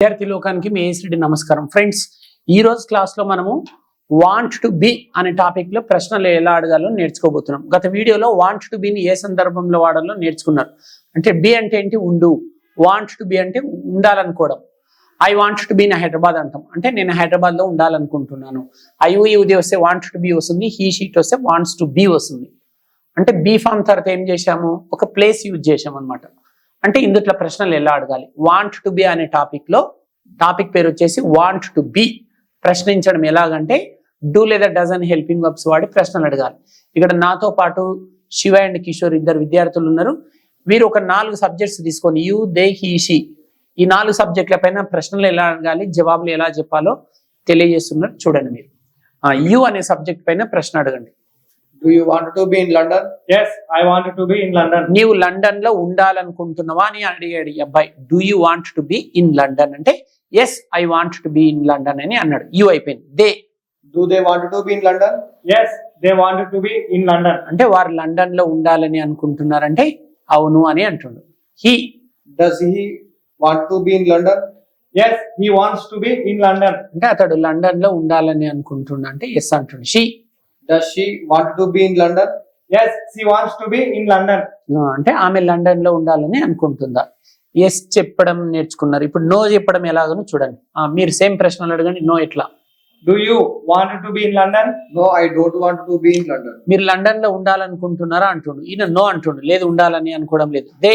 విద్యార్థి లోకానికి మీ ఏసిడి నమస్కారం. ఫ్రెండ్స్, ఈ రోజు క్లాస్ లో మనము వాంట్ టు బి అనే టాపిక్ లో ప్రశ్నలు ఎలా అడగాలో నేర్చుకోబోతున్నాం. గత వీడియోలో వాంట్ టు బిని ఏ సందర్భంలో వాడాలో నేర్చుకున్నారు. అంటే బి అంటే ఏంటి? ఉండు. వాంట్ టు బి అంటే ఉండాలనుకోవడం. I want to be in Hyderabad అంటాం. అంటే నేను హైదరాబాద్ లో ఉండాలనుకుంటున్నాను. ఐది వస్తే వాంట్ టు బి వస్తుంది. హీ షీట్ వస్తే వాంట్స్ టు బి వస్తుంది. అంటే బి ఫామ్ తర్వాత ఏం చేశాము? ఒక ప్లేస్ యూజ్ చేసాం అనమాట. అంటే ఇందుట్లో ప్రశ్నలు ఎలా అడగాలి? వాంట్ టు బి అనే టాపిక్ పేరు వచ్చేసి వాంట్ టు బి. ప్రశ్నించడం ఎలాగంటే డూ లేదా డజన్ హెల్పింగ్ వర్బ్స్ వాడి ప్రశ్నలు అడగాలి. ఇక్కడ నాతో పాటు శివ అండ్ కిషోర్ ఇద్దరు విద్యార్థులు ఉన్నారు. వీరు ఒక 4 సబ్జెక్ట్స్ తీసుకొని యూ, దే, హీ, షీ ఈ 4 సబ్జెక్టుల పైన ప్రశ్నలు ఎలా అడగాలి, జవాబులు ఎలా చెప్పాలో తెలియజేస్తున్నారు. చూడండి మీరు. యూ అనే సబ్జెక్ట్ పైన ప్రశ్న అడగండి. Do you want to be in London? Yes, I want to be in London. నీవు లండన్ లో ఉండాలనుకుంటున్నావా అని అడిగాడు ఈ అబ్బాయి. Do you want to be in London అంటే yes I want to be in London అని అన్నాడు. యూ అయిపోయింది. They, Do they want to be in London? Yes, they wanted to be in London. అంటే వారు లండన్ లో ఉండాలని అనుకుంటున్నారంటే అవును అని అంటుండు. He, Does he want to be in London? Yes, he wants to be in London. అంటే అతడు London లో ఉండాలని అనుకుంటున్నా అంటే ఎస్ అంటుండు. She, Does she want to be in London? Yes, she wants to be in London. అంటే ఆమె London లో ఉండాలని అనుకుంటుందా? ఎస్ చెప్పడం నేర్చుకున్నారు. ఇప్పుడు నో చెప్పడం ఎలాగనో చూడండి. మీరు సేమ్ ప్రశ్నలు అడగండి. నో ఎట్లా? Do you want to be in London? No, I don't want to be in London. మీరు లండన్ లో ఉండాలనుకుంటున్నారా అంటుండు. ఈయన నో అంటుండు. లేదు, ఉండాలని అనుకోవడం లేదు. They,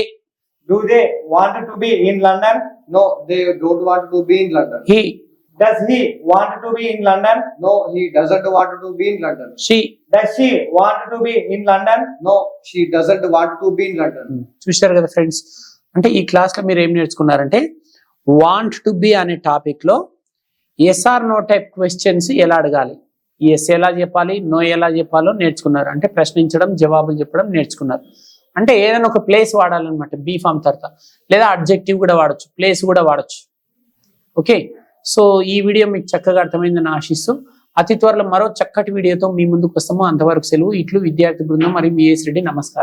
Do they want to be in London? No, they don't want to be in London. He, Does he want to be in London? No, he doesn't want to be in London. She. Does she want to be in London? No, she doesn't want to be in London. చూశారు కదా friends. అంటే ఈ class లో మీరు ఏం నేర్చుకున్నారంటే want to be అనే topic లో yes or no type questions ఎలా అడగాలి, ఎస్ ఎలా చెప్పాలి, నో ఎలా చెప్పాలో నేర్చుకున్నారు. అంటే ప్రశ్నించడం, జవాబులు చెప్పడం నేర్చుకున్నారు. అంటే ఏదైనా ఒక ప్లేస్ వాడాలన్నమాట బీ ఫామ్ తర్వాత, లేదా అడ్జెక్టివ్ కూడా వాడచ్చు, ప్లేస్ కూడా వాడచ్చు. ఓకే, సో ఈ వీడియో మీకు చక్కగా అర్థమైందని ఆశిస్తూ అతి త్వరలో మరో చక్కటి వీడియోతో మీ ముందుకు వస్తాము. అంతవరకు సెలవు. ఇట్లు విద్యార్థి బృందం మరియు మీ ఏసిరెడ్డి. నమస్కారం.